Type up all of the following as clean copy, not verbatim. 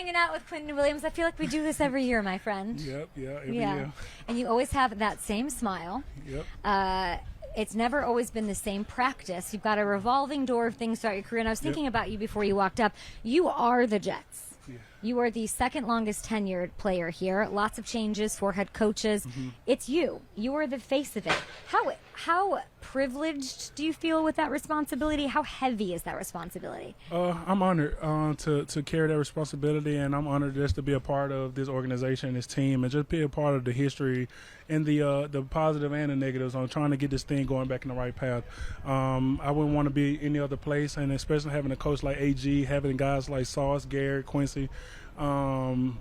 hanging out with Quinnen Williams. I feel like we do this every year, my friend. Yep, every year. And you always have that same smile. Yep. It's never always been the same practice. You've got a revolving door of things throughout your career. And I was thinking about you before you walked up. You are the Jets. Yeah. You are the second longest tenured player here. Lots of changes, 4 head coaches. It's you. You are the face of it. How privileged do you feel with that responsibility? How heavy is that responsibility? I'm honored to carry that responsibility, and I'm honored just to be a part of this organization, this team, and just be a part of the history and the positive and the negatives on trying to get this thing going back in the right path. I wouldn't want to be any other place, and especially having a coach like AG, having guys like Sauce, Garrett, Quincy, all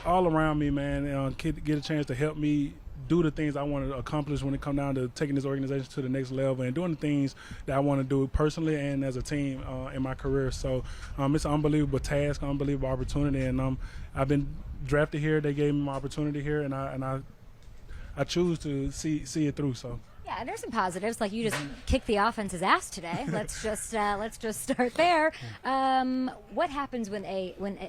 around me, man, get a chance to help me do the things I want to accomplish when it comes down to taking this organization to the next level and doing the things that I want to do personally and as a team in my career. So it's an unbelievable task, unbelievable opportunity, and I've been drafted here. They gave me my opportunity here, and I choose to see it through. So. Yeah, and there's some positives, like you just kicked the offense's ass today. Let's just start there. What happens when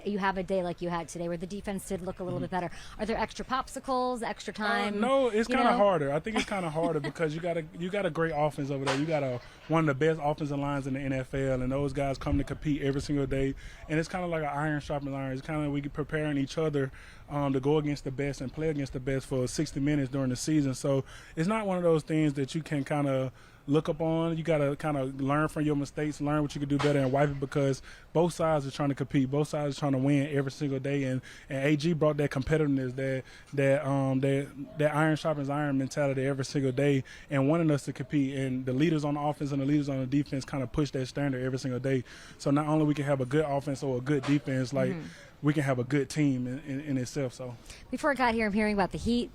you have a day like you had today, where the defense did look a little bit better? Are there extra popsicles, extra time? No, it's kind of harder. I think it's kind of harder because you got a great offense over there. You got one of the best offensive lines in the NFL, and those guys come to compete every single day. And it's kind of like an iron sharpens iron. It's kind of we preparing each other to go against the best and play against the best for 60 minutes during the season. So it's not one of those things that you can kind of look up on. You got to kind of learn from your mistakes, learn what you can do better, and wipe it, because both sides are trying to compete. Both sides are trying to win every single day. And AG brought that competitiveness, that iron sharpens iron mentality every single day, and wanting us to compete. And the leaders on the offense and the leaders on the defense kind of push that standard every single day. So not only we can have a good offense or a good defense, like we can have a good team in itself. So before I got here, I'm hearing about the Heat.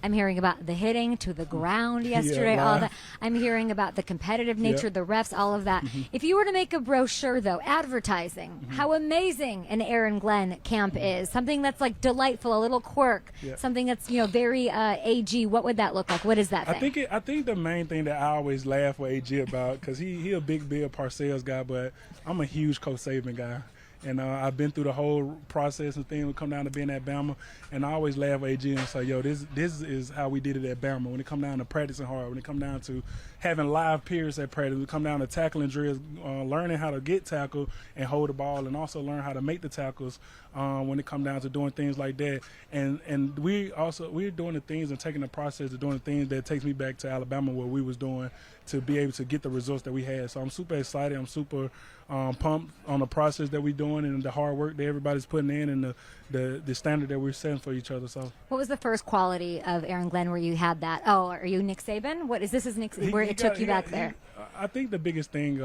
I'm hearing about the hitting to the ground yesterday, all that. I'm hearing about the competitive nature, the refs, all of that. If you were to make a brochure, though, advertising how amazing an Aaron Glenn camp is, something that's like delightful, a little quirk, something that's very AG, what would that look like? What is that thing? I think the main thing that I always laugh with AG about, because he a big Bill Parcells guy, but I'm a huge Coach Saban guy. And I've been through the whole process and things when it come down to being at Bama. And I always laugh at AG and say, yo, this is how we did it at Bama. When it come down to practicing hard, when it come down to having live periods at practice, when it come down to tackling drills, learning how to get tackled and hold the ball, and also learn how to make the tackles when it come down to doing things like that. And we're doing the things and taking the process of doing the things that takes me back to Alabama, where we was doing, to be able to get the results that we had. So I'm super excited. I'm super pumped on the process that we're doing and the hard work that everybody's putting in, and the standard that we're setting for each other. So what was the first quality of Aaron Glenn where you had that? Oh, are you Nick Saban? What is this? Is Nick where it took you back there? I think the biggest thing,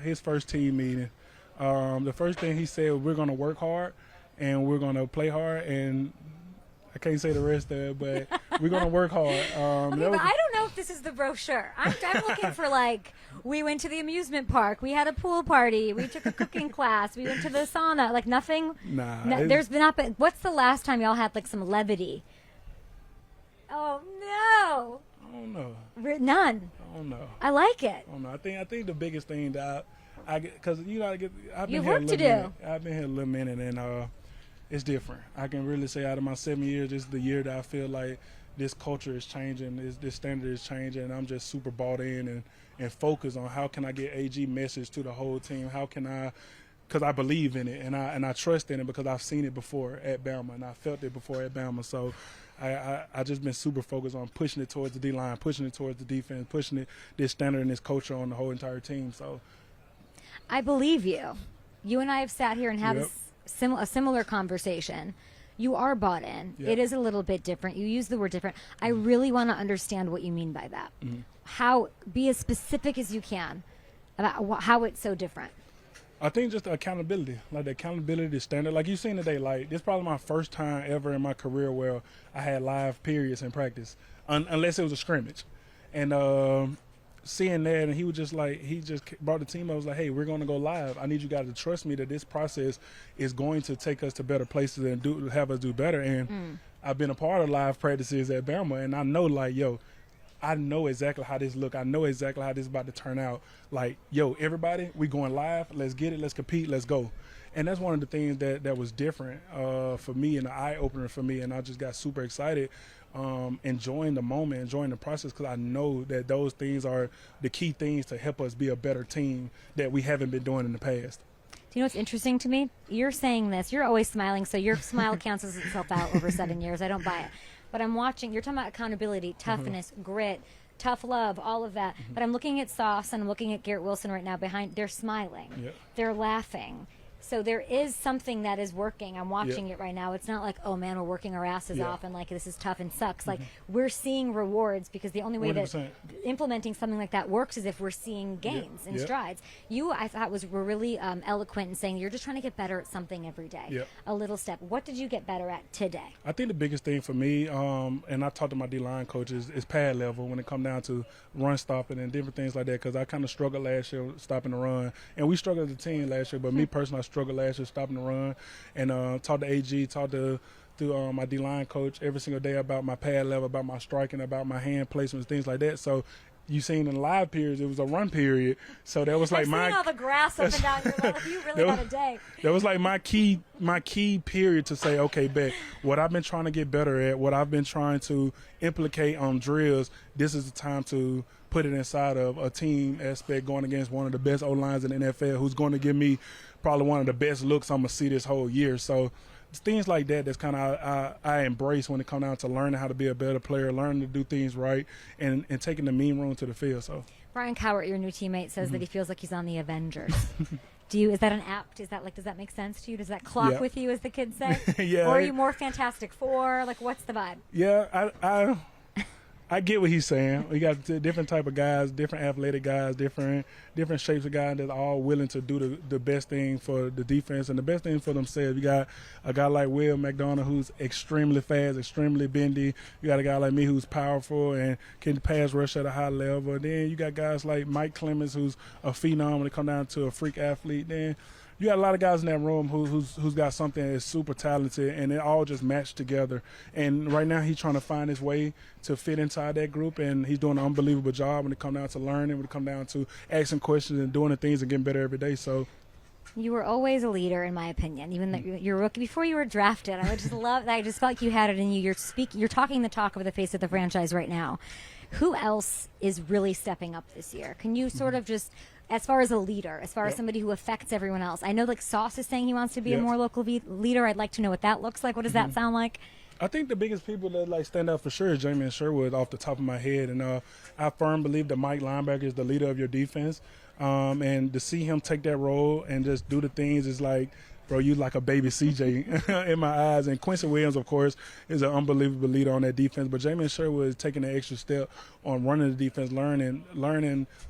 his first team meeting, the first thing he said, we're going to work hard and we're going to play hard, and I can't say the rest of it, but we're going to work hard. Okay, but I don't know if this is the brochure. I'm looking for, like, we went to the amusement park, we had a pool party, we took a cooking class, we went to the sauna, like nothing. There's not been. What's the last time y'all had like some levity? Oh no. I don't know. None. I don't know. I like it. I don't know. I think the biggest thing that I get, because I've been here work to do. I've been here a little minute, and it's different. I can really say out of my 7 years, this is the year that I feel like this culture is changing, this standard is changing, and I'm just super bought in and focused on how can I get AG message to the whole team. How can I, because I believe in it and I trust in it, because I've seen it before at Bama and I felt it before at Bama. So I just been super focused on pushing it towards the D-line, pushing it towards the defense, pushing it, this standard and this culture on the whole entire team. So I believe you. You and I have sat here and had a similar conversation. You are bought in. It is a little bit different. You use the word different. I really want to understand what you mean by that. How, be as specific as you can about how it's so different. I think just the accountability, like the accountability, the standard. Like you've seen today, like this is probably my first time ever in my career where I had live periods in practice, unless it was a scrimmage. And seeing that, and he was just like, he just brought the team up. I was like, hey, we're going to go live. I need you guys to trust me that this process is going to take us to better places and have us do better. And I've been a part of live practices at Bama, and I know, like, yo, I know exactly how this look. I know exactly how this is about to turn out. Like, yo, everybody, we going live. Let's get it. Let's compete. Let's go. And that's one of the things that was different for me and an eye-opener for me, and I just got super excited, enjoying the moment, enjoying the process, because I know that those things are the key things to help us be a better team that we haven't been doing in the past. Do you know what's interesting to me? You're saying this. You're always smiling, so your smile cancels itself out over 7 years. I don't buy it. But I'm watching. You're talking about accountability, toughness, grit, tough love, all of that. But I'm looking at Sauce and I'm looking at Garrett Wilson right now behind. They're smiling. Yep. They're laughing. So there is something that is working. I'm watching it right now. It's not like, oh man, we're working our asses off and like this is tough and sucks. Like we're seeing rewards, because the only way 100%. That implementing something like that works is if we're seeing gains and strides. You, I thought, were really eloquent in saying you're just trying to get better at something every day. A little step. What did you get better at today? I think the biggest thing for me, and I talked to my D-line coaches, is pad level when it comes down to run stopping and different things like that, because I kind of struggled last year stopping the run. And we struggled as a team last year, but me personally, I struggled last year stopping the run. And talked to AG, talked to my D-line coach every single day about my pad level, about my striking, about my hand placements, things like that. So you seen in the live periods, it was a run period. So that was like seeing all the grass up and down your leg. You really got a day. That was like my key period to say, okay, bet what I've been trying to get better at, what I've been trying to implicate on drills, this is the time to put it inside of a team aspect, going against one of the best O-lines in the NFL, who's going to give me probably one of the best looks I'm going to see this whole year. So things like that, that's kind of I embrace when it comes down to learning how to be a better player, learning to do things right, and taking the mean room to the field. So Brian Cowart, your new teammate, says that he feels like he's on the Avengers. Is that an apt? Does that make sense to you? Does that clock with you, as the kids say? Yeah. Or are you more Fantastic Four? Like, what's the vibe? Yeah, I get what he's saying. We got different type of guys, different athletic guys, different shapes of guys that are all willing to do the best thing for the defense and the best thing for themselves. You got a guy like Will McDonough, who's extremely fast, extremely bendy. You got a guy like me who's powerful and can pass rush at a high level. And then you got guys like Mike Clemens, who's a phenom when it comes down to a freak athlete. Then you got a lot of guys in that room who's got something that's super talented, and it all just matched together. And right now he's trying to find his way to fit inside that group, and he's doing an unbelievable job when it comes down to learning, when it comes down to asking questions and doing the things and getting better every day. So you were always a leader, in my opinion. Even that you're rookie before you were drafted. I just love that. I just felt like you had it in you. You're talking the talk of the face of the franchise right now. Who else is really stepping up this year? Can you sort of just, as far as a leader, as far as somebody who affects everyone else? I know like Sauce is saying he wants to be a more local leader. I'd like to know what that looks like. What does that sound like? I think the biggest people that like stand out for sure is JAMIEN and SHERWOOD off the top of my head. And I firmly believe that Mike linebacker is the leader of your defense. And to see him take that role and just do the things is like, bro, you like a baby CJ in my eyes. And Quinnen Williams, of course, is an unbelievable leader on that defense. But JAMIEN SHERWOOD is taking the extra step on running the defense, learning,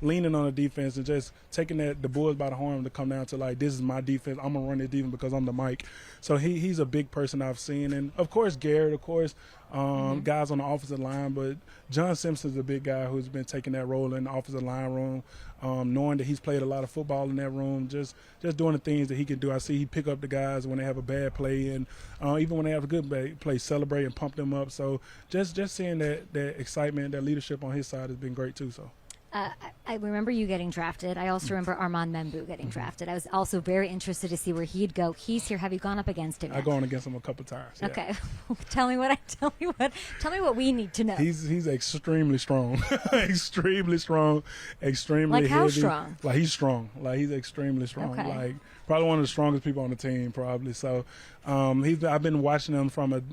leaning on the defense, and just taking the bulls by the horn to come down to, like, this is my defense. I'm going to run this defense because I'm the Mike. So he's a big person I've seen. And, of course, Garrett, of course, guys on the offensive line. But John Simpson's a big guy who's been taking that role in the offensive line room, knowing that he's played a lot of football in that room, just doing the things that he can do. I see he pick up the guys when they have a bad play, and even when they have a good play, celebrate and pump them up. So just seeing that excitement, that leadership on his side has been great too. So I remember you getting drafted. I also remember Armand MEMBOU getting drafted. I was also very interested to see where he'd go. He's here. Have you gone up against him yet? I've gone against him a couple times. Yeah. Okay. Tell me what we need to know. He's extremely strong. Extremely strong. Extremely like heavy. How strong? Like he's strong. Like he's extremely strong. Okay. Like probably one of the strongest people on the team, probably. So I've been watching him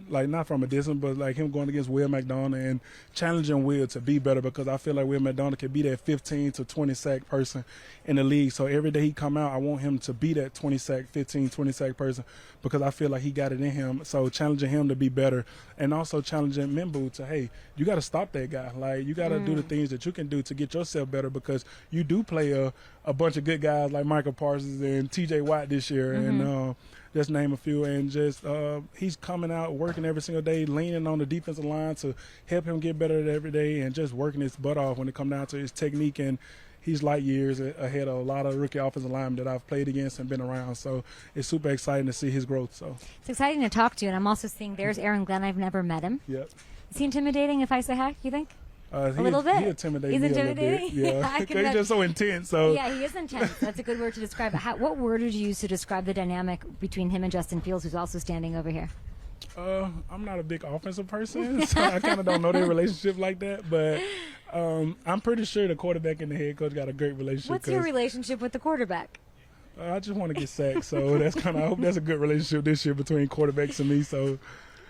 not from a distance, but like him going against Will McDonough and challenging Will to be better, because I feel like Will McDonough can be that 15 to 20 sack person in the league. So every day he come out, I want him to be that 20 sack, 15, 20 sack person, because I feel like he got it in him. So challenging him to be better, and also challenging MEMBOU to, hey, you got to stop that guy. Like you got to do the things that you can do to get yourself better, because you do play a bunch of good guys like Michael Parsons and TJ Watt this year, and just name a few. And just he's coming out working every single day, leaning on the defensive line to help him get better every day, and just working his butt off when it comes down to his technique. And he's light years ahead of a lot of rookie offensive linemen that I've played against and been around. So it's super exciting to see his growth. So it's exciting to talk to you. And I'm also seeing there's Aaron Glenn. I've never met him. Yep. Is he intimidating if I say hi, you think? A little bit. He intimidates He's me intimidating? a little bit. Yeah, I can he's just so intense. So yeah, he is intense. That's a good word to describe it. What word would you use to describe the dynamic between him and Justin Fields, who's also standing over here? I'm not a big offensive person, so I kind of don't know their relationship like that. But I'm pretty sure the quarterback and the head coach got a great relationship. What's your relationship with the quarterback? I just want to get sacked, so that's kind of. I hope that's a good relationship this year between quarterbacks and me. So.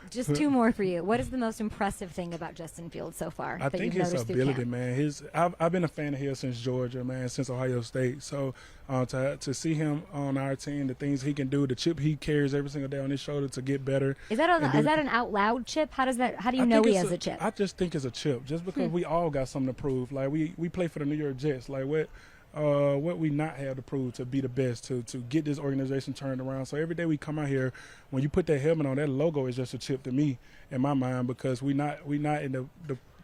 Just two more for you. What is the most impressive thing about Justin Fields so far? I think his ability, man. I've been a fan of his since Georgia, man, since Ohio State. So to see him on our team, the things he can do, the chip he carries every single day on his shoulder to get better. Is that an out loud chip? How do you know he has a chip? I just think it's a chip, just because we all got something to prove. Like we play for the New York Jets. Like what we not have to prove to be the best, to get this organization turned around. So every day we come out here, when you put that helmet on, that logo is just a chip to me in my mind, because we not in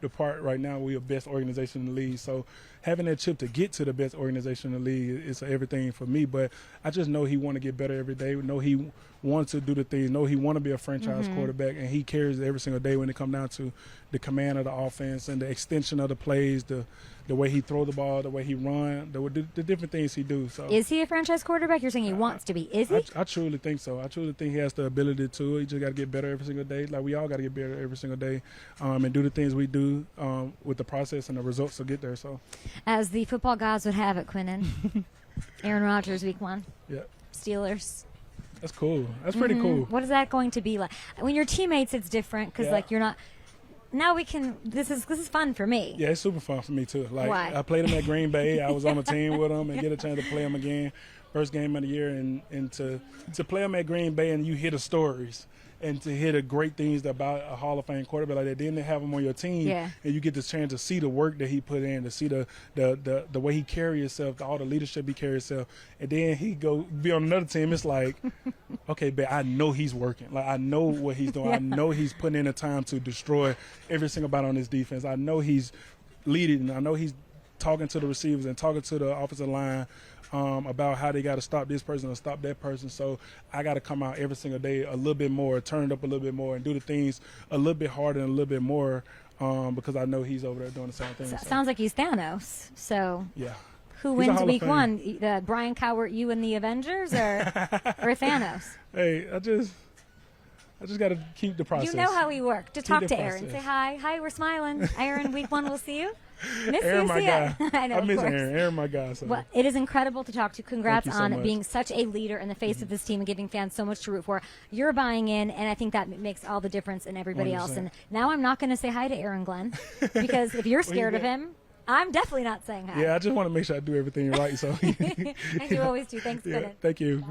the part right now we're the best organization in the league. So having that chip to get to the best organization in the league is everything for me. But I just know he want to get better every day. Know he wants to do the things. Know he want to be a franchise quarterback, and he carries it every single day when it comes down to the command of the offense and the extension of the plays, the way he throw the ball, the way he run, the different things he do. So is he a franchise quarterback? You're saying he wants to be. Is he? I truly think so. I truly think he has the ability to. He just got to get better every single day. Like we all got to get better every single day, and do the things we do with the process and the results to get there. So, as the football gods would have it, Quinnen, Aaron Rodgers, Week 1. Yeah. Steelers. That's cool. That's pretty cool. What is that going to be like? When you're teammates, it's different because like you're not. Now we can. This is fun for me. Yeah, it's super fun for me too. Like why? I played him at Green Bay. I was on the team with him and get a chance to play him again, first game of the year, and to play him at Green Bay and you hear the stories and to hear the great things about a Hall of Fame quarterback like that. Then they have him on your team, and you get the chance to see the work that he put in, to see the way he carry himself, all the leadership he carries himself, and then he go be on another team. It's like, okay, but I know he's working. Like I know what he's doing. I know he's putting in the time to destroy every single body on his defense. I know he's leading. I know he's talking to the receivers and talking to the offensive line about how they got to stop this person or stop that person. So I got to come out every single day a little bit more, turn it up a little bit more, and do the things a little bit harder and a little bit more because I know he's over there doing the same thing. Sounds like he's Thanos. So yeah. Who wins Week 1? Brian Cowart, you and the Avengers, or Thanos? Hey, I just got to keep the process. You know how we work. Just talk to Aaron. Say hi. Hi, we're smiling. Aaron, Week 1, we'll see you. Aaron, my guy. I know, I miss Aaron. Aaron, my guy. So. Well, it is incredible to talk to. Congrats on so being such a leader in the face of this team and giving fans so much to root for. You're buying in, and I think that makes all the difference in everybody 100%. Else. And now I'm not going to say hi to Aaron Glenn because if you're scared of him, I'm definitely not saying hi. Yeah, I just want to make sure I do everything right. So and you always do. Thanks, Quinnen. Thank you.